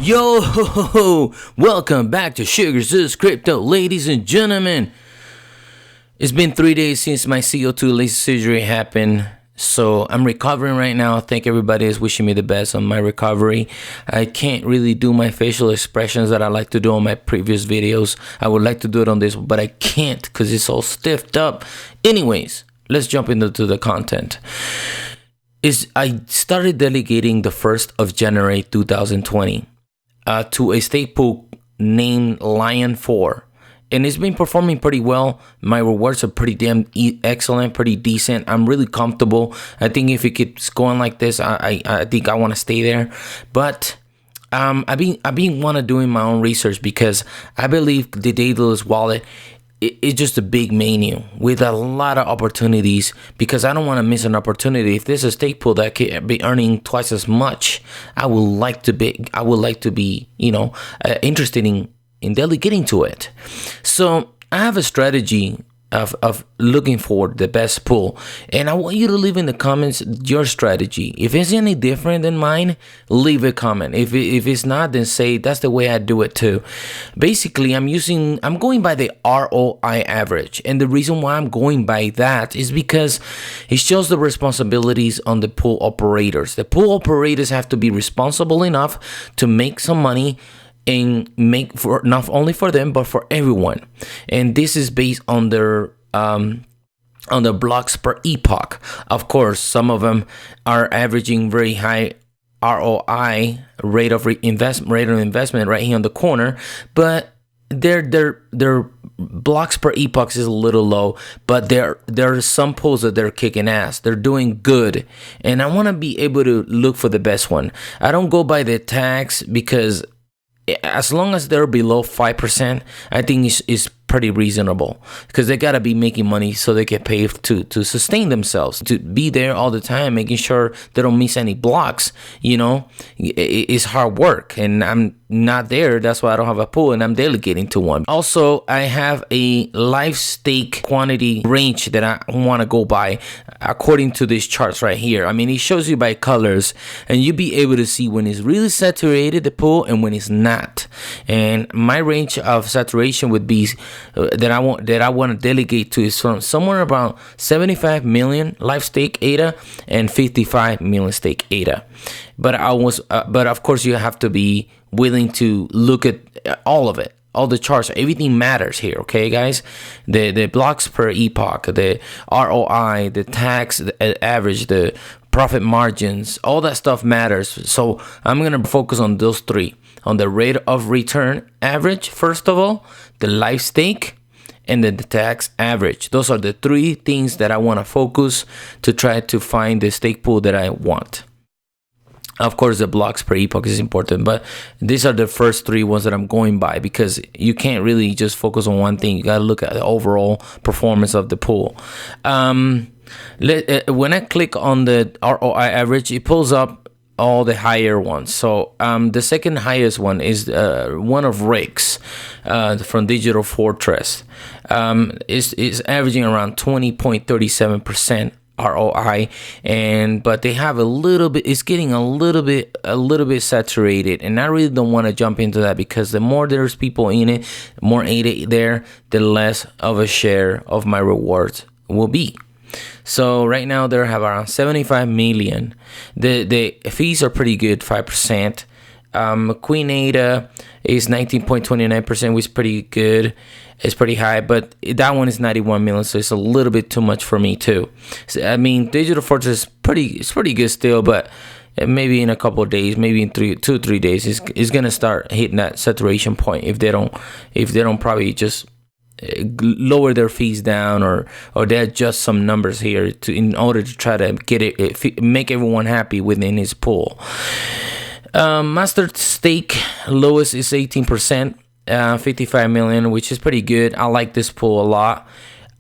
Yo, welcome back to Sugar's Crypto, ladies and gentlemen. It's been 3 days since my CO2 laser surgery happened, so I'm recovering right now. I think everybody is wishing me the best on my recovery. I can't really do my facial expressions that I like to do on my previous videos. I would like to do it on this, but I can't because it's all stiffed up. Anyways, let's jump into the content. I started delegating the 1st of January 2020 to a stake pool named Lion 4. And it's been performing pretty well. My rewards are pretty damn excellent, pretty decent. I'm really comfortable. I think if it keeps going like this, I think I want to stay there. But I've been want to doing my own research because I believe the Daedalus wallet it's just a big menu with a lot of opportunities, because I don't want to miss an opportunity. If there's a stake pool that can be earning twice as much, I would like to be, interested in delegating to it. So I have a strategy of looking for the best pool, and I want you to leave in the comments your strategy. If it's any different than mine, leave a comment. If it's not, then say that's the way I do it too. Basically, I'm going by the ROI average, and the reason why I'm going by that is because it shows the responsibilities on the pool operators. The pool operators have to be responsible enough to make some money and make for not only for them but for everyone. And this is based on their blocks per epoch. Of course, some of them are averaging very high ROI, rate of investment right here on the corner, but their blocks per epoch is a little low. But there are some pools that they're kicking ass. They're doing good, and I want to be able to look for the best one. I don't go by the tax, because as long as they're below 5%, I think it's pretty reasonable, because they gotta be making money so they get paid to sustain themselves, to be there all the time, making sure they don't miss any blocks. It's hard work, and I'm not there. That's why I don't have a pool, and I'm delegating to one. Also, I have a live stake quantity range that I want to go by according to these charts right here. I mean, it shows you by colors, and you'll be able to see when it's really saturated, the pool, and when it's not. And my range of saturation would be that I want to delegate to is from somewhere about 75 million live stake ADA and 55 million stake ADA. But of course, you have to be willing to look at all of it, all the charts. Everything matters here, okay, guys? The blocks per epoch, the ROI, the tax, the average, the profit margins, all that stuff matters. So I'm gonna focus on those three: on the rate of return average, first of all, the live stake, and then the tax average. Those are the three things that I want to focus to try to find the stake pool that I want. Of course, the blocks per epoch is important, but these are the first three ones that I'm going by, because you can't really just focus on one thing. You got to look at the overall performance of the pool. When I click on the ROI average, it pulls up all the higher ones. So the second highest one is one of Rick's from Digital Fortress. Is averaging around 20.37% ROI, but they have a little bit, it's getting a little bit saturated, and I really don't want to jump into that, because the more there's people in it, more ADA there, the less of a share of my rewards will be. So right now they have around 75 million. The fees are pretty good, 5%. Queen ADA is 19.29%, which is pretty good. It's pretty high, but that one is 91 million, so it's a little bit too much for me too. So, I mean, Digital Fortress it's pretty good still, but maybe in a couple of days, maybe in 2-3 days, it's gonna start hitting that saturation point if they don't probably just lower their fees down, or they adjust some numbers here in order to try to make everyone happy within his pool. Master stake lowest is 18%, 55 million, which is pretty good. I like this pool a lot.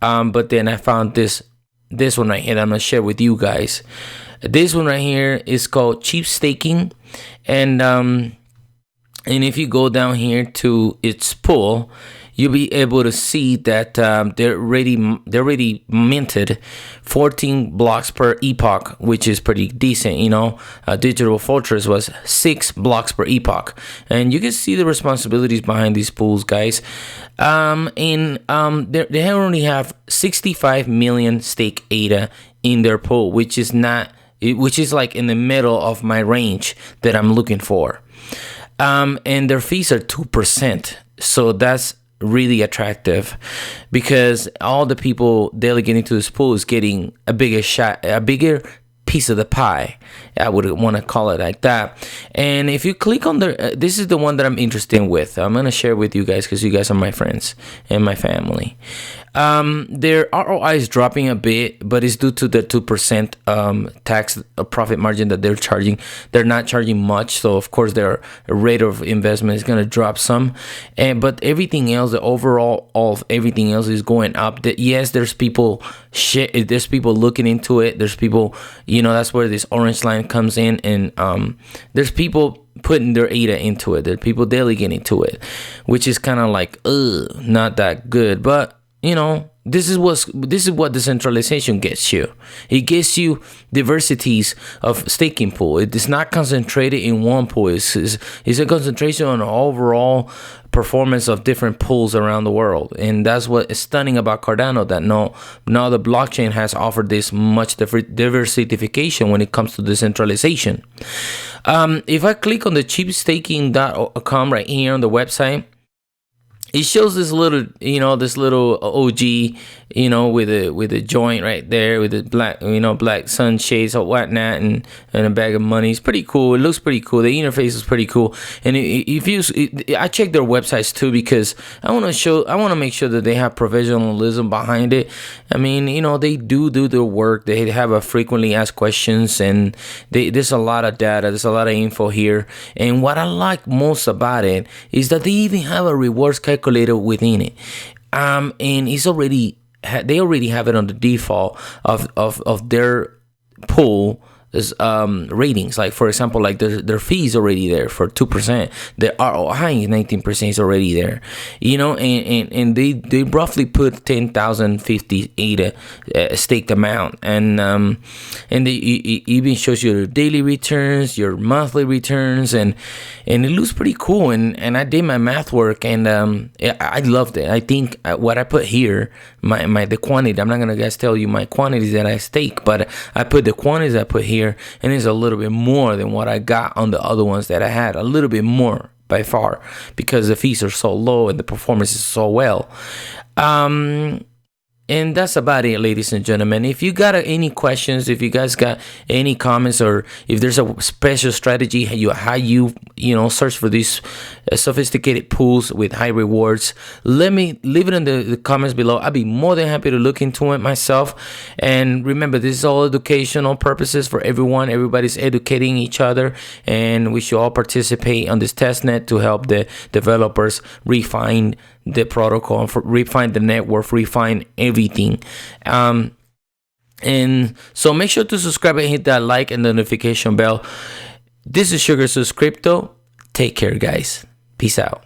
But then I found this one right here that I'm gonna share with you guys. This one right here is called cheap staking, and if you go down here to its pool, you'll be able to see that they're already minted 14 blocks per epoch, which is pretty decent. Digital Fortress was 6 blocks per epoch, and you can see the responsibilities behind these pools, guys. They only have 65 million stake ADA in their pool, which is like in the middle of my range that I'm looking for. And their fees are 2%. So that's really attractive, because all the people delegating to this pool is getting a bigger piece of the pie. I would want to call it like that. And if you click on this is the one that I'm interested with. I'm going to share with you guys because you guys are my friends and my family. Their ROI is dropping a bit, but it's due to the 2% tax profit margin that they're charging. They're not charging much, so of course their rate of investment is going to drop some. But everything else, the overall of everything else is going up. Yes, there's people looking into it. There's people, that's where this orange line comes in, and there's people putting their ADA into it. There are people delegating to it, which is kind of like not that good. But this is what decentralization gets you. It gets you diversities of staking pool. It is not concentrated in one pool. It's a concentration on the overall performance of different pools around the world. And that's what is stunning about Cardano, that now the blockchain has offered this much diversification when it comes to decentralization. If I click on the cheapstaking.com right here on the website, it shows this little OG, with a joint right there with the black sunshades or whatnot, and a bag of money. It's pretty cool. It looks pretty cool. The interface is pretty cool. And I check their websites too, because I want to make sure that they have professionalism behind it. I mean, they do their work. They have a frequently asked questions, and there's a lot of data. There's a lot of info here. And what I like most about it is that they even have a rewards calculator within it. And they already have it on the default of their pool ratings. Like, for example, like their fees already there for 2%. Their ROI is 19% is already there. And they roughly put 10,050 ADA staked amount, and it even shows you your daily returns, your monthly returns, and it looks pretty cool. And I did my math work, and I loved it. I think what I put here, the quantity, I'm not gonna guys tell you my quantities that I stake, but I put the quantities I put here, and it's a little bit more than what I got on the other ones that I had. A little bit more by far, because the fees are so low and the performance is so well. And that's about it, ladies and gentlemen. If you got any questions, if you guys got any comments, or if there's a special strategy how you search for these sophisticated pools with high rewards, leave it in the comments below. I'd be more than happy to look into it myself. And remember, this is all educational purposes for everyone. Everybody's educating each other, and we should all participate on this testnet to help the developers refine the protocol, refine the network, refine everything. And so make sure to subscribe and hit that like and the notification bell. This is Sugar Sus Crypto. Take care, guys. Peace out.